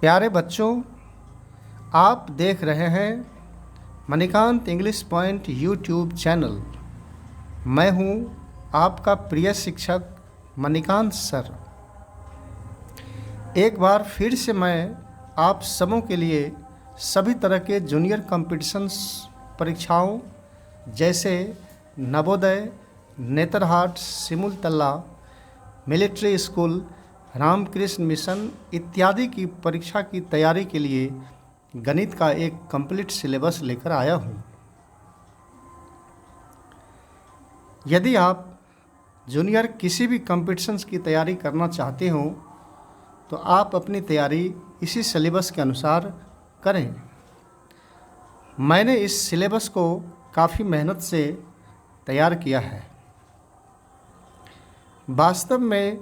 प्यारे बच्चों, आप देख रहे हैं Manikant English point YouTube channel. मैं हूं आपका प्रिय शिक्षक मणिकांत सर। एक बार फिर से मैं आप सबों के लिए सभी तरह के जूनियर कॉम्पिटिशन्स परीक्षाओं जैसे Navodaya, Netarhat, Simultala, military school, Ramakrishna mission इत्यादि की परीक्षा की तैयारी के लिए गणित का एक कंप्लीट सिलेबस लेकर आया हूँ। यदि आप जूनियर किसी भी कॉम्पिटिशन्स की तैयारी करना चाहते हो तो आप अपनी तैयारी इसी सिलेबस के अनुसार करें। मैंने इस सिलेबस को काफ़ी मेहनत से तैयार किया है। वास्तव में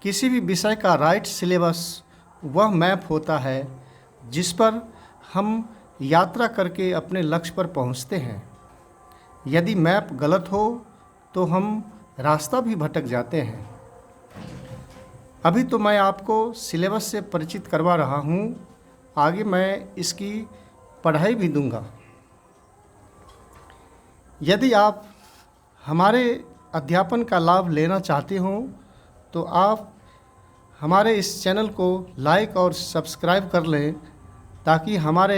किसी भी विषय का राइट सिलेबस वह मैप होता है जिस पर हम यात्रा करके अपने लक्ष्य पर पहुंचते हैं। यदि मैप गलत हो तो हम रास्ता भी भटक जाते हैं। अभी तो मैं आपको सिलेबस से परिचित करवा रहा हूं, आगे मैं इसकी पढ़ाई भी दूंगा। यदि आप हमारे अध्यापन का लाभ लेना चाहते हो तो आप हमारे इस चैनल को लाइक और सब्सक्राइब कर लें ताकि हमारे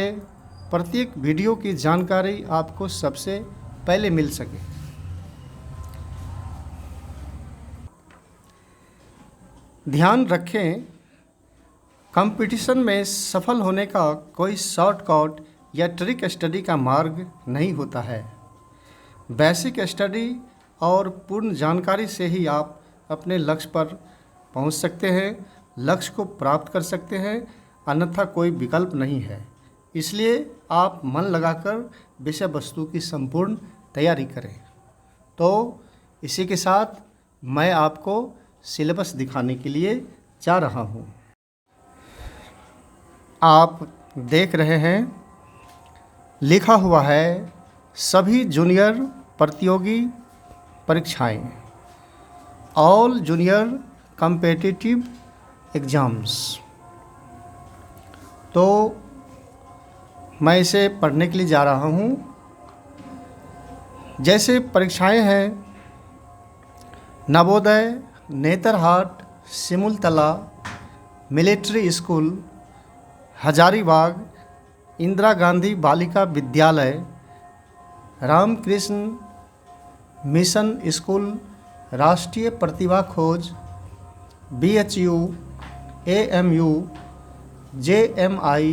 प्रत्येक वीडियो की जानकारी आपको सबसे पहले मिल सके। ध्यान रखें, कंपटीशन में सफल होने का कोई शॉर्टकट या ट्रिक स्टडी का मार्ग नहीं होता है। बेसिक स्टडी और पूर्ण जानकारी से ही आप अपने लक्ष्य पर पहुंच सकते हैं, लक्ष्य को प्राप्त कर सकते हैं, अन्यथा कोई विकल्प नहीं है। इसलिए आप मन लगाकर विषय वस्तु की संपूर्ण तैयारी करें। तो इसी के साथ मैं आपको सिलेबस दिखाने के लिए जा रहा हूं। आप देख रहे हैं, लिखा हुआ है सभी जूनियर प्रतियोगी परीक्षाएं, ऑल जूनियर कॉम्पिटिटिव एग्ज़ाम्स। तो मैं इसे पढ़ने के लिए जा रहा हूँ। जैसे परीक्षाएं हैं Navodaya, Netarhat, Simultala, military school, Hazaribagh, Indira Gandhi Balika Vidyalaya, Ramakrishna mission school, राष्ट्रीय प्रतिभा खोज, BHU, AMU, JMI,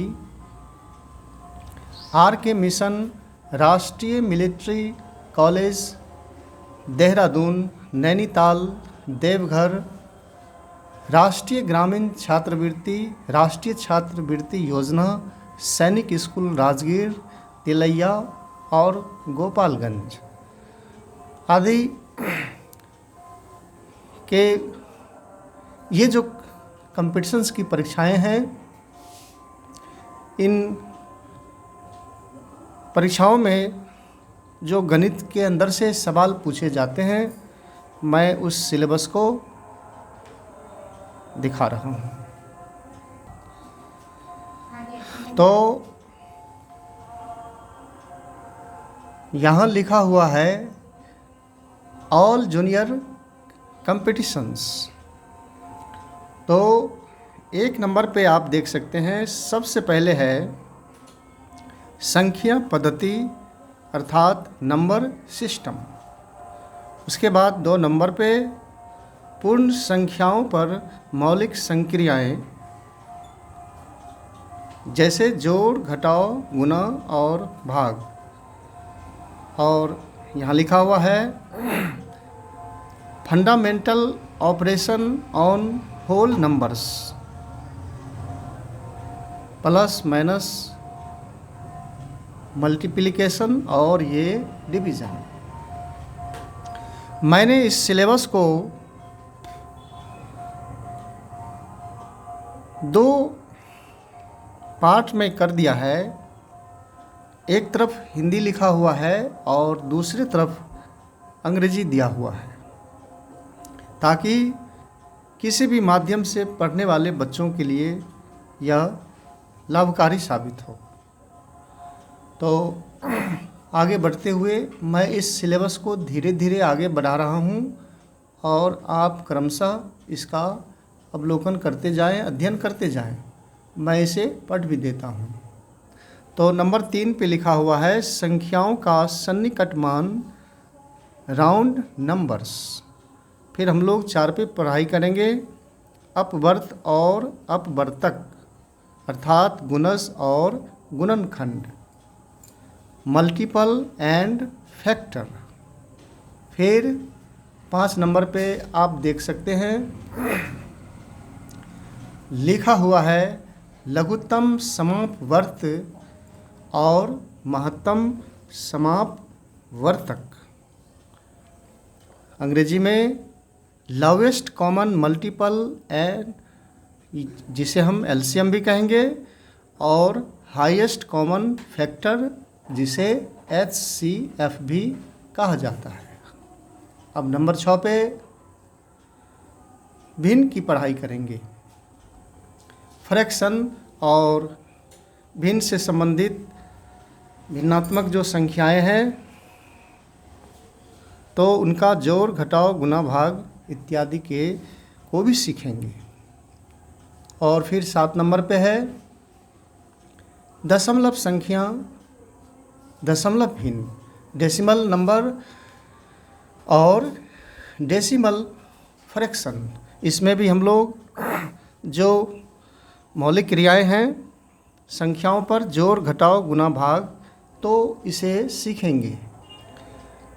RK mission, राष्ट्रीय मिलिट्री कॉलेज, देहरादून, नैनीताल, देवघर, राष्ट्रीय ग्रामीण छात्रवृत्ति, राष्ट्रीय छात्रवृत्ति योजना, सैनिक स्कूल राजगीर, तिलैया और गोपालगंज आदि के ये जो कॉम्पिटिशन्स की परीक्षाएं हैं, इन परीक्षाओं में जो गणित के अंदर से सवाल पूछे जाते हैं, मैं उस सिलेबस को दिखा रहा हूँ। तो यहाँ लिखा हुआ है ऑल जूनियर कॉम्पिटिशन्स। तो एक नंबर पे आप देख सकते हैं, सबसे पहले है संख्या पद्धति अर्थात नंबर सिस्टम। उसके बाद 2 नंबर पे पूर्ण संख्याओं पर मौलिक संक्रियाएं जैसे जोड़, घटाव, गुणा और भाग। और यहाँ लिखा हुआ है fundamental operation on whole numbers, plus minus, multiplication और ये डिवीज़न। मैंने इस सिलेबस को 2 पार्ट में कर दिया है। एक तरफ हिंदी लिखा हुआ है और दूसरी तरफ अंग्रेजी दिया हुआ है, ताकि किसी भी माध्यम से पढ़ने वाले बच्चों के लिए यह लाभकारी साबित हो। तो आगे बढ़ते हुए मैं इस सिलेबस को धीरे धीरे आगे बढ़ा रहा हूँ और आप क्रमशः इसका अवलोकन करते जाएं, अध्ययन करते जाएं। मैं इसे पढ़ भी देता हूँ। तो नंबर 3 पे लिखा हुआ है संख्याओं का सन्निकट मान, राउंड नंबर्स। फिर हम लोग 4 पे पढ़ाई करेंगे अपवर्त और अपवर्तक अर्थात गुणज और गुणनखंड, मल्टीपल एंड फैक्टर। फिर 5 नंबर पे आप देख सकते हैं लिखा हुआ है लघुत्तम समापवर्त और महत्तम समापवर्तक। अंग्रेजी में लोवेस्ट कॉमन मल्टीपल एंड, जिसे हम एलसीएम भी कहेंगे, और हाईएस्ट कॉमन फैक्टर, जिसे एचसीएफ भी कहा जाता है। अब नंबर 6 पे भिन्न की पढ़ाई करेंगे। फ्रैक्शन और भिन्न से संबंधित भिन्नात्मक जो संख्याएं हैं तो उनका जोड़, घटाव, गुणा, भाग इत्यादि के को भी सीखेंगे। और फिर 7 नंबर पे है दशमलव संख्या, दशमलव भिन्न, डेसिमल नंबर और डेसिमल फ्रैक्शन। इसमें भी हम लोग जो मौलिक क्रियाएं हैं संख्याओं पर जोड़, घटाव, गुणा, भाग, तो इसे सीखेंगे।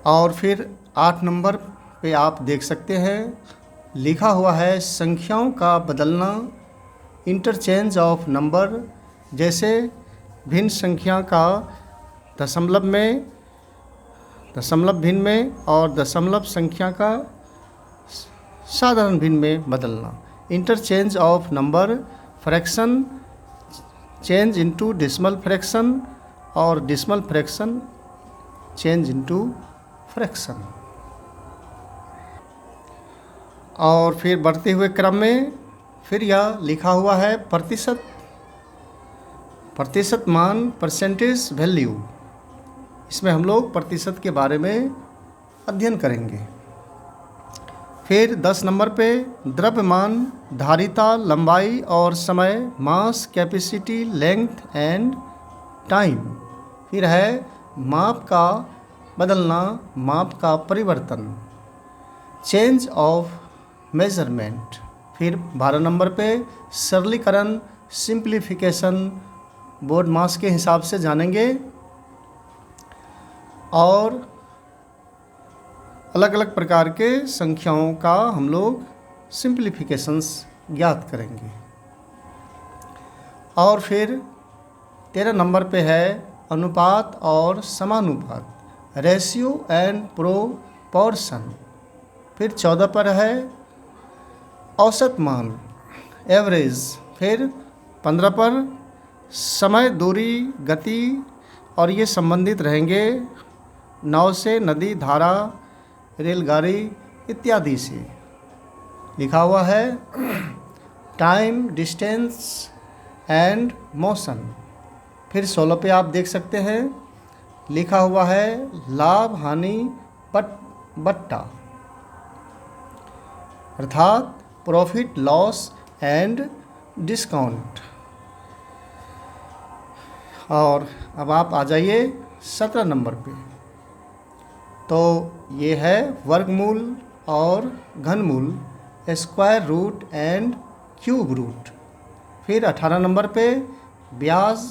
और फिर 8 नंबर पे आप देख सकते हैं लिखा हुआ है संख्याओं का बदलना, इंटरचेंज ऑफ नंबर। जैसे भिन्न संख्या का दशमलव में, दशमलव भिन्न में और दशमलव संख्या का साधारण भिन्न में बदलना। Interchange of number, fraction, change into decimal fraction और decimal fraction change into fraction. और फिर बढ़ते हुए क्रम में फिर यह लिखा हुआ है प्रतिशत, प्रतिशत मान, परसेंटेज वैल्यू। इसमें हम लोग प्रतिशत के बारे में अध्ययन करेंगे। फिर 10 नंबर पे द्रव्यमान, धारिता, लंबाई और समय, मास, कैपेसिटी, लेंथ एंड टाइम। फिर है माप का बदलना, माप का परिवर्तन, चेंज ऑफ मेजरमेंट। फिर 12 नंबर पे सरलीकरण, सिंप्लीफिकेशन, बोर्ड मास के हिसाब से जानेंगे। और अलग अलग प्रकार के संख्याओं का हम लोग सिंप्लीफिकेशंस ज्ञात करेंगे। और फिर 13 नंबर पे है अनुपात और समानुपात, रेशियो एंड प्रोपोर्शन। फिर 14 पर है औसत मान, एवरेज। फिर 15 पर समय, दूरी, गति, और ये संबंधित रहेंगे नाव से, नदी, धारा, रेलगाड़ी इत्यादि से। लिखा हुआ है टाइम, डिस्टेंस एंड मोशन। फिर 16 पे आप देख सकते हैं लिखा हुआ है लाभ, हानि, बट्टा, अर्थात प्रॉफिट, लॉस एंड डिस्काउंट। और अब आप आ जाइए 17 नंबर पे। तो ये है वर्गमूल और घनमूल, square root and cube root. फिर 18 नंबर पे ब्याज,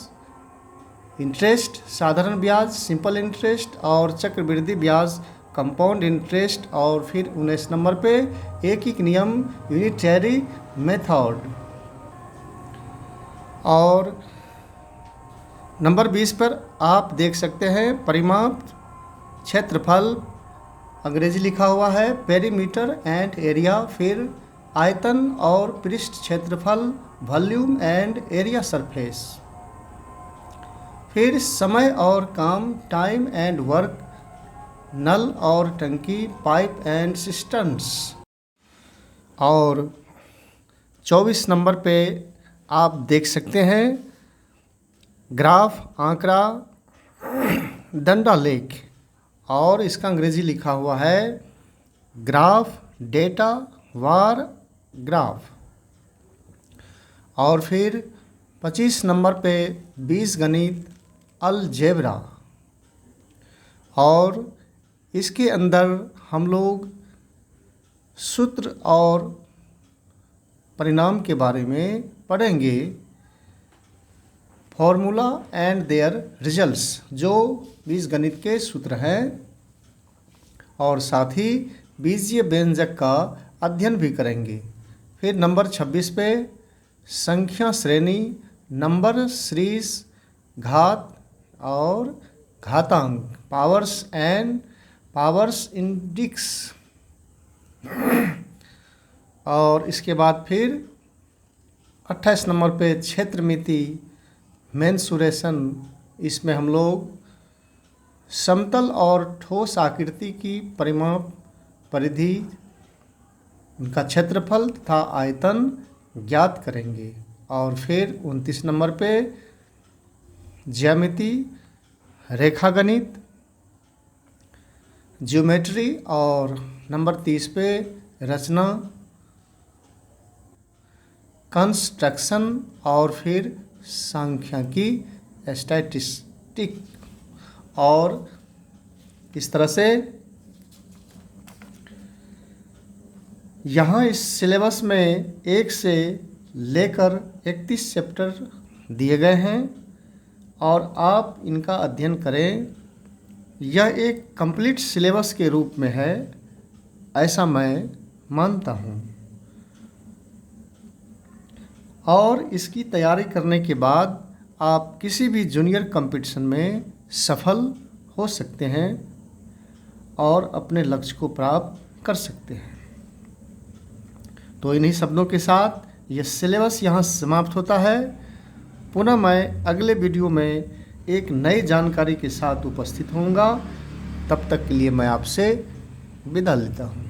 इंटरेस्ट, साधारण ब्याज, सिंपल इंटरेस्ट और चक्रवृद्धि ब्याज, कंपाउंड इंटरेस्ट। और फिर 19 नंबर पे एक नियम, यूनिटरी मेथड। और नंबर 20 पर आप देख सकते हैं परिमाप, क्षेत्रफल, अंग्रेजी लिखा हुआ है पेरीमीटर एंड एरिया। फिर आयतन और पृष्ठ क्षेत्रफल, वॉल्यूम एंड एरिया सरफेस। फिर समय और काम, टाइम एंड वर्क, नल और टंकी, पाइप एंड सिस्टर्न्स। और 24 नंबर पे आप देख सकते हैं ग्राफ, आंकड़ा, डंडा लेख, और इसका अंग्रेजी लिखा हुआ है ग्राफ, डेटा, वार, ग्राफ। और फिर 25 नंबर पे बीजगणित, अलजेब्रा, और इसके अंदर हम लोग सूत्र और परिणाम के बारे में पढ़ेंगे, फॉर्मूला एंड देयर रिजल्ट्स, जो बीजगणित के सूत्र हैं, और साथ ही बीजीय व्यंजक का अध्ययन भी करेंगे। फिर नंबर 26 पे संख्या श्रेणी, नंबर सीरीज, घात और घातांक, पावर्स एंड पावर्स इंडेक्स। और इसके बाद फिर 28 नंबर पे क्षेत्रमिति, मेंसुरेशन। इसमें हम लोग समतल और ठोस आकृति की परिमाप, परिधि, उनका क्षेत्रफल तथा आयतन ज्ञात करेंगे। और फिर 29 नंबर पे ज्यामिति, रेखागणित, ज्योमेट्री, और नंबर 30 पे रचना, कंस्ट्रक्शन, और फिर सांख्यिकी, स्टैटिस्टिक। और इस तरह से यहाँ इस सिलेबस में 1 से लेकर 31 चैप्टर दिए गए हैं और आप इनका अध्ययन करें। यह एक कंप्लीट सिलेबस के रूप में है, ऐसा मैं मानता हूँ। और इसकी तैयारी करने के बाद आप किसी भी जूनियर कंपटीशन में सफल हो सकते हैं और अपने लक्ष्य को प्राप्त कर सकते हैं। तो इन्हीं शब्दों के साथ यह सिलेबस यहाँ समाप्त होता है। पुनः मैं अगले वीडियो में एक नई जानकारी के साथ उपस्थित होऊंगा। तब तक के लिए मैं आपसे विदा लेता हूँ।